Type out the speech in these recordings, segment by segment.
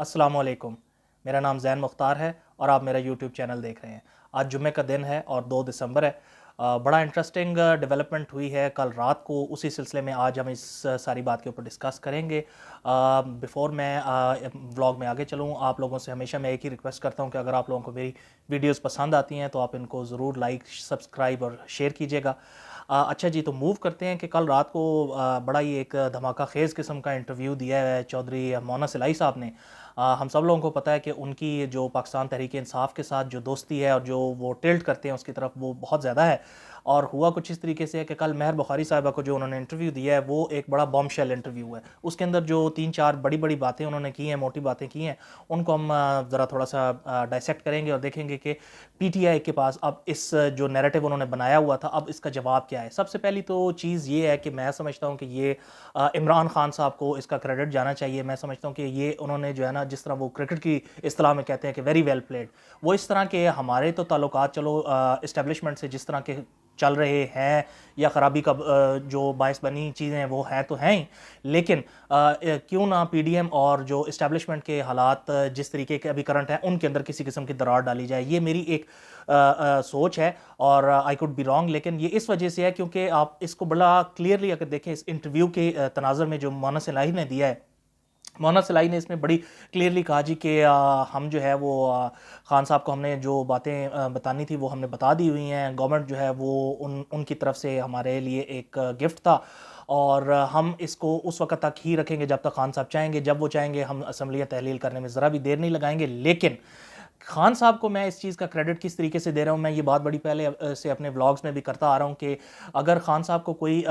अस्सलाम वालेकुम। मेरा नाम ज़ैन मुख्तार है और आप मेरा यूट्यूब चैनल देख रहे हैं। आज जुम्मे का दिन है और 2 दिसंबर है। बड़ा इंटरेस्टिंग डेवलपमेंट हुई है कल रात को, उसी सिलसिले में आज हम इस सारी बात के ऊपर डिस्कस करेंगे। बिफ़ोर मैं व्लॉग में आगे चलूँ, आप लोगों से हमेशा मैं एक ही रिक्वेस्ट करता हूँ कि अगर आप लोगों को मेरी वीडियोज़ पसंद आती हैं तो आप इनको ज़रूर लाइक, सब्सक्राइब और शेयर कीजिएगा। अच्छा जी, तो मूव करते हैं कि कल रात को बड़ा ही एक धमाका खेज़ किस्म का इंटरव्यू दिया है चौधरी मोना सिलाई साहब ने। हम सब लोगों को पता है कि उनकी जो पाकिस्तान तहरीक इंसाफ के साथ जो दोस्ती है और जो वो टिल्ट करते हैं उसकी तरफ, वो बहुत ज़्यादा है। और हुआ कुछ इस तरीके से है कि कल महर बुखारी साहिबा को जो उन्होंने इंटरव्यू दिया है वो एक बड़ा बॉम्बशेल इंटरव्यू है। उसके अंदर जो 3-4 बड़ी-बड़ी बातें उन्होंने की हैं, मोटी बातें की हैं, उनको हम ज़रा थोड़ा सा डाइसेक्ट करेंगे और देखेंगे कि पीटीआई के पास अब इस जो नैरेटिव उन्होंने बनाया हुआ था, अब इसका जवाब क्या है। सबसे पहली तो चीज़ ये है कि मैं समझता हूँ कि ये इमरान खान साहब को इसका क्रेडिट जाना चाहिए। मैं समझता हूँ कि ये उन्होंने जो है ना, जिस तरह वो क्रिकेट की इस्तिलाह में कहते हैं कि वेरी वेल प्लेड, वो इस तरह के हमारे तो ताल्लुकात चलो इस्टेब्लिशमेंट से जिस तरह के चल रहे हैं या ख़राबी का जो बायस बनी चीज़ें हैं वो हैं तो हैं ही, लेकिन क्यों ना पीडीएम और जो इस्टेब्लिशमेंट के हालात जिस तरीके के अभी करंट हैं उनके अंदर किसी किस्म की दरार डाली जाए। ये मेरी एक सोच है और आई कुड बी रॉन्ग, लेकिन ये इस वजह से है क्योंकि आप इसको बड़ा क्लियरली अगर देखें इस इंटरव्यू के तनाज़ुर में जो मोना सिलाई ने दिया है, मोना सिलाई ने इसमें बड़ी क्लियरली कहा जी कि हम जो है वो खान साहब को हमने जो बातें बतानी थी वो हमने बता दी हुई हैं। गवर्नमेंट जो है वो उनकी तरफ से हमारे लिए एक गिफ्ट था और हम इसको उस वक्त तक ही रखेंगे जब तक खान साहब चाहेंगे। जब वो चाहेंगे हम असम्बलियाँ तहलील करने में ज़रा भी देर नहीं लगाएंगे। लेकिन खान साहब को मैं इस चीज़ का क्रेडिट किस तरीके से दे रहा हूँ, मैं ये बात बड़ी पहले से अपने व्लॉग्स में भी करता आ रहा हूँ कि अगर खान साहब को कोई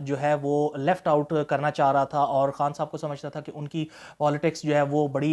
जो है वो लेफ़्ट आउट करना चाह रहा था और खान साहब को समझता था कि उनकी पॉलिटिक्स जो है वो बड़ी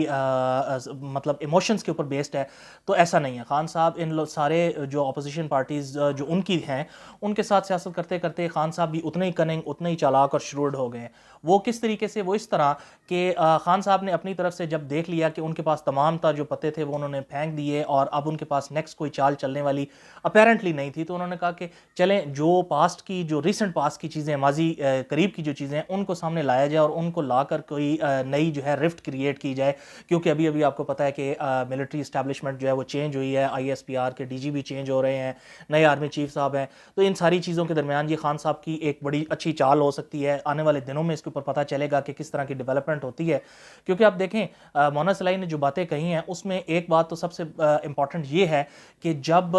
मतलब इमोशंस के ऊपर बेस्ड है, तो ऐसा नहीं है। खान साहब इन सारे जो अपोजिशन पार्टीज़ जो उनकी हैं उनके साथ सियासत करते करते खान साहब भी उतने ही कनिंग, उतने ही चालाक और श्रूड हो गए हैं। वो किस तरीके से, वो इस तरह कि खान साहब ने अपनी तरफ से जब देख लिया कि उनके पास तमाम जो पत्ते थे वो उन्होंने फेंक दिए और अब उनके पास नेक्स्ट कोई चाल चलने वाली अपेरेंटली नहीं थी, तो उन्होंने कहा कि चलें जो पास्ट की, जो रिसेंट पास्ट की चीज़ें, माजी करीब की जो चीज़ें हैं उनको सामने लाया जाए और उनको लाकर कोई नई जो है रिफ्ट क्रिएट की जाए। क्योंकि अभी अभी आपको पता है कि मिलिट्री इस्टेब्लिशमेंट जो है वो चेंज हुई है, ISPR के DG भी चेंज हो रहे हैं, नए आर्मी चीफ साहब हैं। तो इन सारी चीज़ों के दरमियान ये खान साहब की एक बड़ी अच्छी चाल हो सकती है। आने वाले दिनों में इसके ऊपर पता चलेगा कि किस तरह की डेवलपमेंट होती है। क्योंकि आप देखें मोना सिलाई ने जो बातें कही हैं उसमें एक बात तो सबसे इंपॉर्टेंट ये है कि जब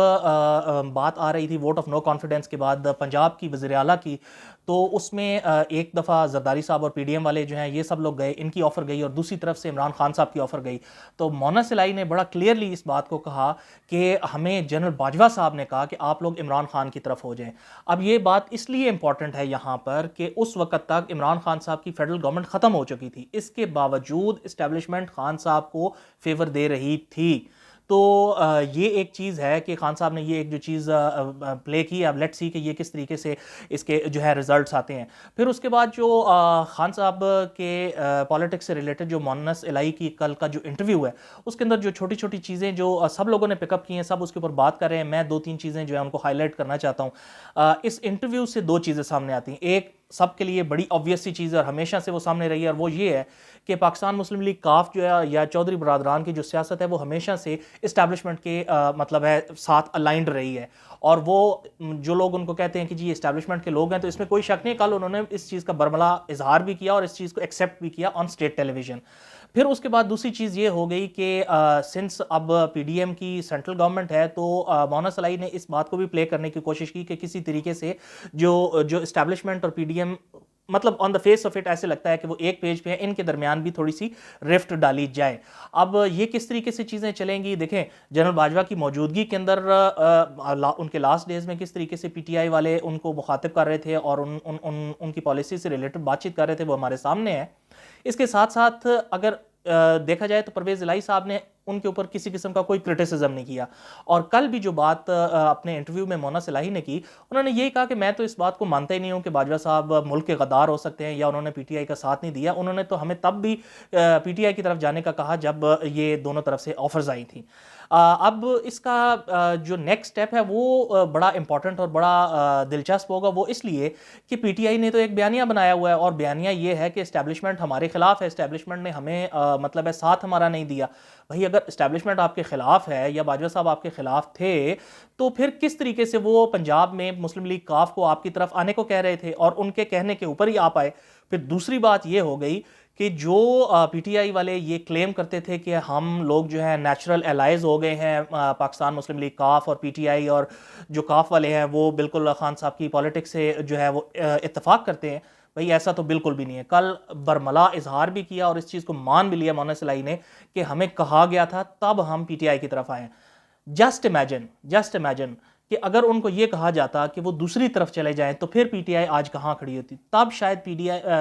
बात आ रही थी वोट ऑफ नो कॉन्फिडेंस के बाद पंजाब की वज़ीर आला की, तो उसमें एक दफ़ा जरदारी साहब और पीडीएम वाले जो हैं ये सब लोग गए, इनकी ऑफ़र गई और दूसरी तरफ से इमरान खान साहब की ऑफ़र गई। तो मोना सिलाई ने बड़ा क्लियरली इस बात को कहा कि हमें जनरल बाजवा साहब ने कहा कि आप लोग इमरान खान की तरफ हो जाएं। अब ये बात इसलिए इंपॉर्टेंट है यहाँ पर कि उस वक्त तक इमरान खान साहब की फेडरल गवर्नमेंट ख़त्म हो चुकी थी, इसके बावजूद इस्टेब्लिशमेंट खान साहब को फेवर दे रही थी। तो ये एक चीज़ है कि खान साहब ने ये एक जो चीज़ प्ले की। अब लेट्स सी कि ये किस तरीके से इसके जो है रिजल्ट्स आते हैं। फिर उसके बाद जो खान साहब के पॉलिटिक्स से रिलेटेड जो मोना सिलाई की कल का जो इंटरव्यू है उसके अंदर जो छोटी छोटी चीज़ें जो सब लोगों ने पिकअप की हैं, सब उसके ऊपर बात कर रहे हैं। मैं 2-3 चीज़ें जो है उनको हाईलाइट करना चाहता हूँ। इस इंटरव्यू से 2 चीज़ें सामने आती हैं। एक सबके लिए बड़ी ऑब्वियस सी चीज़ है और हमेशा से वो सामने रही है और वो ये है कि पाकिस्तान मुस्लिम लीग काफ जो है या चौधरी बरादरान की जो सियासत है वो हमेशा से इस्टेब्लिशमेंट के मतलब है साथ अलाइंड रही है। और वो जो लोग उनको कहते हैं कि जी इस्टेब्लिशमेंट के लोग हैं, तो इसमें कोई शक नहीं, कल उन्होंने इस चीज़ का बरमला इजहार भी किया और इस चीज़ को एक्सेप्ट भी किया ऑन स्टेट टेलीविजन। फिर उसके बाद दूसरी चीज़ ये हो गई कि सिंस अब पीडीएम की सेंट्रल गवर्नमेंट है तो मोना सलाई ने इस बात को भी प्ले करने की कोशिश की कि किसी तरीके से जो जो इस्टेब्लिशमेंट और पीडीएम, मतलब on the face of it ऐसे लगता है कि वो एक पेज पे है, इनके दरमियान भी थोड़ी सी रिफ्ट डाली जाए। अब ये किस तरीके से चीज़ें चलेंगी, देखें जनरल बाजवा की मौजूदगी के अंदर उनके लास्ट डेज में किस तरीके से पीटीआई वाले उनको मुखातिब कर रहे थे और उनकी पॉलिसी से रिलेटेड बातचीत कर रहे थे, वो हमारे सामने है। इसके साथ साथ अगर देखा जाए तो परवेज़ इलाही साहब ने उनके ऊपर किसी किस्म का कोई क्रिटिसिज्म नहीं किया। और कल भी जो बात अपने इंटरव्यू में मोना सिलाही ने की, उन्होंने यही कहा कि मैं तो इस बात को मानता ही नहीं हूं कि बाजवा साहब मुल्क के गद्दार हो सकते हैं या उन्होंने पीटीआई का साथ नहीं दिया। उन्होंने तो हमें तब भी पीटीआई की तरफ जाने का कहा जब ये दोनों तरफ से ऑफर्स आई थी। अब इसका जो नेक्स्ट स्टेप है वो बड़ा इंपॉर्टेंट और बड़ा दिलचस्प होगा। वो इसलिए कि पीटीआई ने तो एक बयानिया बनाया हुआ है और बयानिया ये है कि इस्टेब्लिशमेंट हमारे खिलाफ है, इस्टेब्लिशमेंट ने हमें मतलब है साथ हमारा नहीं दिया। भाई अगर इस्टेब्लिशमेंट आपके खिलाफ है या बाजवा साहब आपके खिलाफ थे तो फिर किस तरीके से वो पंजाब में मुस्लिम लीग काफ को आपकी तरफ आने को कह रहे थे और उनके कहने के ऊपर ही आप आए। फिर दूसरी बात ये हो गई कि जो पीटीआई वाले ये क्लेम करते थे कि हम लोग जो है नेचुरल एलाइज हो गए हैं, पाकिस्तान मुस्लिम लीग काफ और पीटीआई, और जो काफ वाले हैं वो बिल्कुल खान साहब की पॉलिटिक्स से जो है वो इत्तेफाक करते हैं। भाई ऐसा तो बिल्कुल भी नहीं है। कल बरमला इजहार भी किया और इस चीज़ को मान भी लिया मोना सलाई ने कि हमें कहा गया था, तब हम पीटीआई की तरफ आए। जस्ट इमेजिन कि अगर उनको ये कहा जाता कि वो दूसरी तरफ चले जाएं तो फिर पीटीआई आज कहाँ खड़ी होती। तब शायद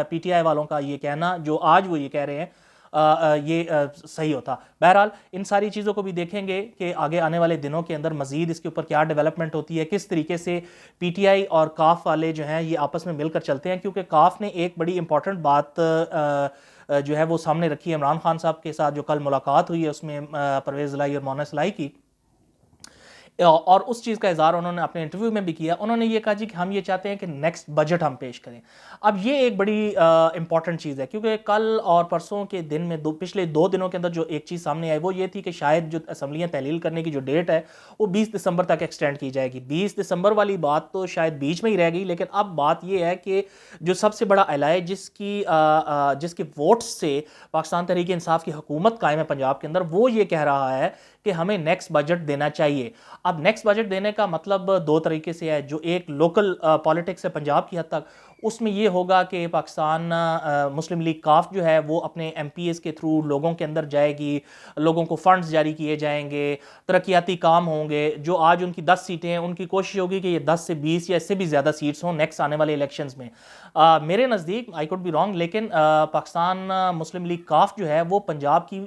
पीटीआई वालों का ये कहना जो आज वो ये कह रहे हैं सही होता। बहरहाल इन सारी चीज़ों को भी देखेंगे कि आगे आने वाले दिनों के अंदर मजीद इसके ऊपर क्या डेवलपमेंट होती है, किस तरीके से पीटीआई और काफ वाले जो हैं ये आपस में मिलकर चलते हैं। क्योंकि काफ ने एक बड़ी इंपॉर्टेंट बात जो है वो सामने रखी है इमरान खान साहब के साथ, जो कल मुलाकात हुई है उसमें परवेज़ लाई और मोना सलाई की, और उस चीज़ का इज़हार उन्होंने अपने इंटरव्यू में भी किया। उन्होंने ये कहा जी कि हम ये चाहते हैं कि नेक्स्ट बजट हम पेश करें। अब ये एक बड़ी इंपॉर्टेंट चीज़ है क्योंकि कल और परसों के दिन में पिछले 2 दिनों के अंदर जो एक चीज़ सामने आई वो ये थी कि शायद जो असम्बलियाँ तहलील करने की जो डेट है वो 20 दिसंबर तक एक्सटेंड की जाएगी। 20 दिसंबर वाली बात तो शायद बीच में ही रह गई, लेकिन अब बात ये है कि जो सबसे बड़ा एलाय जिसके वोट से पाकिस्तान तहरीक इंसाफ की हुकूमत कायम है पंजाब के अंदर, वो ये कह रहा है कि हमें नेक्स्ट बजट देना चाहिए। अब नेक्स्ट बजट देने का मतलब 2 तरीके से है। जो एक लोकल पॉलिटिक्स है पंजाब की हद तक, उसमें ये होगा कि पाकिस्तान मुस्लिम लीग काफ जो है वो अपने एमपीएस के थ्रू लोगों के अंदर जाएगी, लोगों को फंड्स जारी किए जाएंगे, तरक्याती काम होंगे। जो आज उनकी 10 सीटें हैं उनकी कोशिश होगी कि ये 10 से 20 या इससे भी ज़्यादा सीट्स हों नेक्स्ट आने वाले इलेक्शंस में। मेरे नज़दीक, आई कुड बी रॉन्ग, लेकिन पाकिस्तान मुस्लिम लीग काफ जो है वो पंजाब की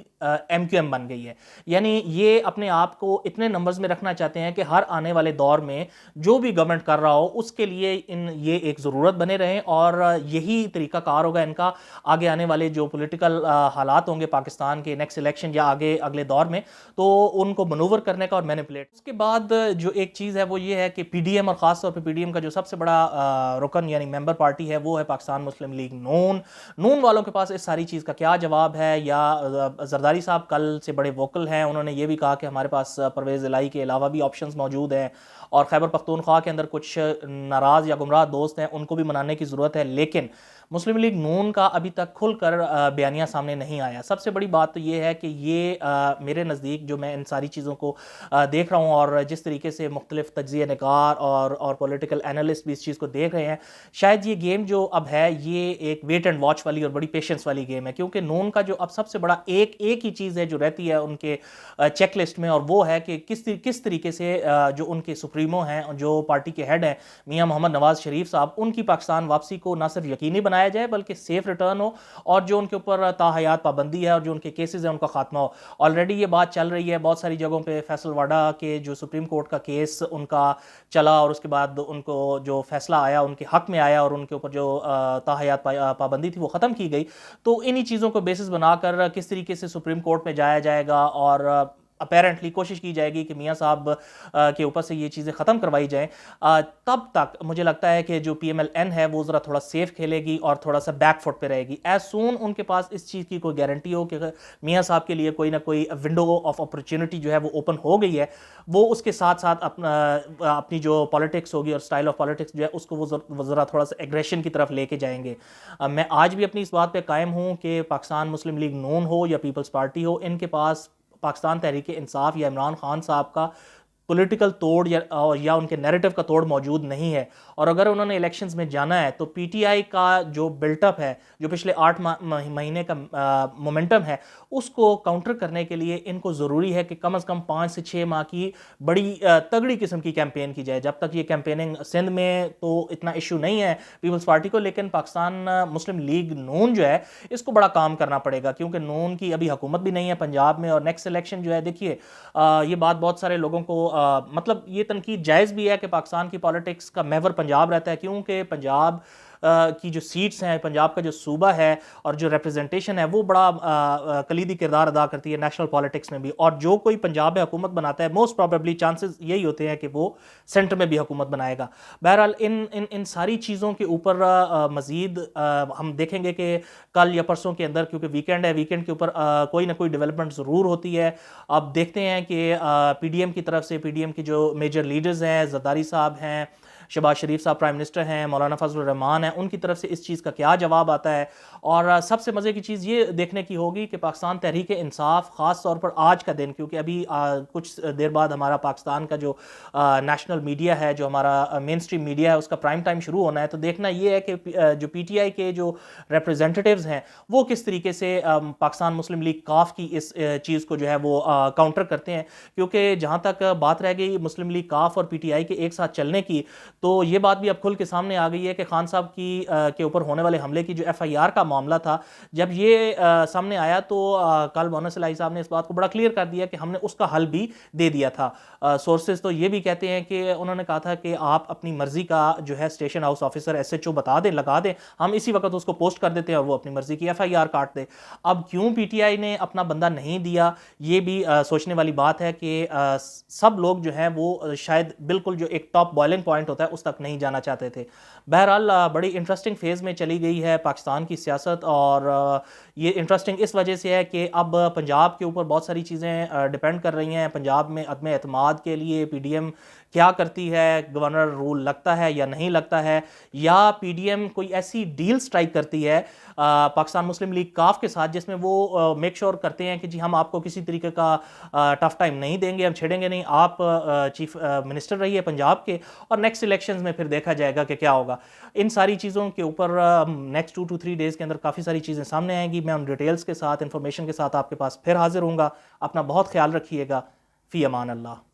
एमक्यूएम बन गई है। यानी ये अपने आप को इतने नंबर्स में रखना चाहते हैं कि हर आने वाले दौर में जो भी गवर्नमेंट कर रहा हो उसके लिए ये एक ज़रूरत बने रहें, और यही तरीका कार होगा इनका आगे आने वाले जो पॉलिटिकल हालात होंगे पाकिस्तान के नेक्स्ट इलेक्शन या आगे अगले दौर में, तो उनको मनूवर करने का और मैनिपुलेट। उसके बाद जो एक चीज़ है वो ये है कि पीडीएम और ख़ास तौर पर पीडीएम का जो सबसे बड़ा रुकन यानी मेंबर पार्टी है वो है पाकिस्तान मुस्लिम लीग नून वालों के पास इस सारी चीज़ का क्या जवाब है। या जरदारी साहब कल से बड़े वोकल हैं, उन्होंने ये भी कहा कि हमारे पास परवेज़ इलाही के अलावा भी ऑप्शंस मौजूद हैं और खैबर पख्तूनख्वा के अंदर कुछ नाराज़ या गुमराह दोस्त हैं, उनको भी मनाने की ज़रूरत है। लेकिन मुस्लिम लीग नून का अभी तक खुलकर बयानिया सामने नहीं आया। सबसे बड़ी बात तो ये है कि ये मेरे नज़दीक जो मैं इन सारी चीज़ों को देख रहा हूँ और जिस तरीके से मुख्तलिफ तज्ज़िया निगार और पॉलिटिकल एनालिस्ट भी इस चीज़ को देख रहे हैं, शायद ये गेम जो अब है ये एक वेट एंड वॉच वाली और बड़ी पेशेंस वाली गेम है। क्योंकि नून का जो अब सबसे बड़ा एक ही चीज़ है जो रहती है उनके चेक लिस्ट में, और वो है कि किस तरीके से जो उनके सुप्रीमो हैं, जो पार्टी के हेड हैं मियाँ मोहम्मद नवाज शरीफ साहब, उनकी पाकिस्तान वापसी को ना सिर्फ यकीनी बनाया जाए बल्कि सेफ रिटर्न हो, और जो उनके ऊपर ताहयात पाबंदी है और जो उनके केसेस हैं उनका खात्मा हो। ऑलरेडी ये बात चल रही है बहुत सारी जगहों पे, फैसल वाडा के जो सुप्रीम कोर्ट का केस उनका चला और उसके बाद उनको जो फैसला आया उनके हक में आया और उनके ऊपर जो ताहयात पाबंदी थी वो ख़त्म की गई। तो इन्हीं चीज़ों को बेसिस बनाकर किस तरीके से सुप्रीम कोर्ट में जाया जाएगा और अपेरेंटली कोशिश की जाएगी कि मियाँ साहब के ऊपर से ये चीज़ें ख़त्म करवाई जाएँ। तब तक मुझे लगता है कि जो PMLN है वो ज़रा थोड़ा सेफ खेलेगी और थोड़ा सा बैक फुट पे रहेगी। एज सून उनके पास इस चीज़ की कोई गारंटी हो कि मियाँ साहब के लिए कोई ना कोई विंडो ऑफ अपॉर्चुनिटी जो है वो ओपन हो गई है, वो उसके साथ साथ अपनी जो पॉलिटिक्स होगी और स्टाइल ऑफ पॉलिटिक्स जो है उसको वो ज़रा थोड़ा सा एग्रेशन की तरफ लेके जाएंगे। मैं आज भी अपनी इस बात पर कायम हूँ कि पाकिस्तान मुस्लिम लीग नून हो या पीपल्स पार्टी हो, इनके पास पाकिस्तान तहरीक इंसाफ या इमरान खान साहब का पॉलिटिकल तोड़ या उनके नैरेटिव का तोड़ मौजूद नहीं है। और अगर उन्होंने इलेक्शंस में जाना है तो पीटीआई का जो बिल्टअप है, जो पिछले 8 महीने का मोमेंटम है, उसको काउंटर करने के लिए इनको ज़रूरी है कि कम से कम 5 से 6 माह की बड़ी तगड़ी किस्म की कैंपेन की जाए। जब तक ये कैंपेनिंग सिंध में तो इतना इशू नहीं है पीपल्स पार्टी को, लेकिन पाकिस्तान मुस्लिम लीग नून जो है इसको बड़ा काम करना पड़ेगा क्योंकि नून की अभी हुकूमत भी नहीं है पंजाब में। और नेक्स्ट इलेक्शन जो है, देखिए ये बात बहुत सारे लोगों को मतलब ये तनकीद जायज़ भी है कि पाकिस्तान की पॉलिटिक्स का महवर पंजाब रहता है, क्योंकि पंजाब की जो सीट्स हैं, पंजाब का जो सूबा है और जो रिप्रेजेंटेशन है वो बड़ा कलीदी किरदार अदा करती है नेशनल पॉलिटिक्स में भी। और जो कोई पंजाब में हुकूमत बनाता है मोस्ट प्रॉबेबली चांसेस यही होते हैं कि वो सेंटर में भी हुकूमत बनाएगा। बहरहाल इन इन इन सारी चीज़ों के ऊपर मज़ीद हम देखेंगे कि कल या परसों के अंदर, क्योंकि वीकेंड है, वीकेंड के ऊपर कोई ना कोई डेवलपमेंट ज़रूर होती है। अब देखते हैं कि पीडीएम की तरफ से, पीडीएम की जो मेजर लीडर्स हैं, जरदारी साहब हैं, शहबाज शरीफ साहब प्राइम मिनिस्टर हैं, मौलाना फजल रहमान हैं, उनकी तरफ से इस चीज़ का क्या जवाब आता है। और सबसे मज़े की चीज़ ये देखने की होगी कि पाकिस्तान तहरीक इंसाफ ख़ास तौर पर आज का दिन, क्योंकि अभी कुछ देर बाद हमारा पाकिस्तान का जो नेशनल मीडिया है, जो हमारा मेन स्ट्रीम मीडिया है, उसका प्राइम टाइम शुरू होना है। तो देखना ये है कि जो पीटीआई के जो रिप्रेजेंटेटिव्स हैं वो किस तरीके से पाकिस्तान मुस्लिम लीग काफ की इस चीज़ को जो है वो काउंटर करते हैं। क्योंकि जहाँ तक बात रह गई मुस्लिम लीग काफ और पीटीआई के एक साथ चलने की, तो ये बात भी अब खुल के सामने आ गई है कि खान साहब की के ऊपर होने वाले हमले की जो एफआईआर का मामला था, जब ये सामने आया तो कल मोहम्मद सलाही साहब ने इस बात को बड़ा क्लियर कर दिया कि हमने उसका हल भी दे दिया था। सोर्सेज तो ये भी कहते हैं कि उन्होंने कहा था कि आप अपनी मर्जी का जो है स्टेशन हाउस ऑफिसर एसएचओ बता दें, लगा दें, हम इसी वक्त उसको पोस्ट कर देते हैं और वो अपनी मर्जी की एफआईआर काट दे। अब क्यों पीटीआई ने अपना बंदा नहीं दिया, ये भी सोचने वाली बात है कि सब लोग जो हैं वो शायद बिल्कुल जो एक टॉप बॉइलिंग पॉइंट होता है उस तक नहीं जाना चाहते थे। बहरहाल बड़ी इंटरेस्टिंग फेज़ में चली गई है पाकिस्तान की सियासत, और ये इंटरेस्टिंग इस वजह से है कि अब पंजाब के ऊपर बहुत सारी चीज़ें डिपेंड कर रही हैं। पंजाब में अदम एतमाद के लिए पीडीएम क्या करती है, गवर्नर रूल लगता है या नहीं लगता है, या पीडीएम कोई ऐसी डील स्ट्राइक करती है पाकिस्तान मुस्लिम लीग काफ के साथ जिसमें वो मेक श्योर करते हैं कि जी हम आपको किसी तरीके का टफ टाइम नहीं देंगे, हम छेड़ेंगे नहीं, आप चीफ मिनिस्टर रहिए पंजाब के और नेक्स्ट इलेक्शंस में फिर देखा जाएगा कि क्या होगा। इन सारी चीज़ों के ऊपर नेक्स्ट 2 to 3 डेज़ के अंदर काफ़ी सारी चीज़ें सामने आएंगी। मैं उन डिटेल्स के साथ, इन्फॉर्मेशन के साथ आपके पास फिर हाजिर हूँगा। अपना बहुत ख्याल रखिएगा। फ़ी अमान अल्लाह।